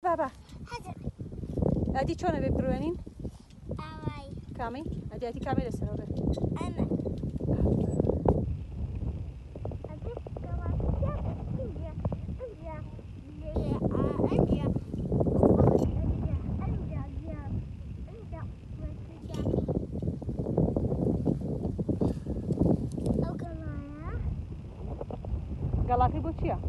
بابا هذا ادي چونه ببرونين أواي كامي ادي كامي لسه أنا قلاقي بو چيا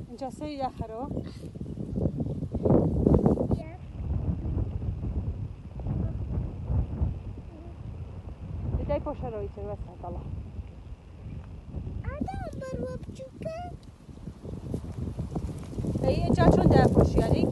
اینجا سه یخرو بدای پوشه روی تو وسط الله ای اینجا چون در پوشی یعنی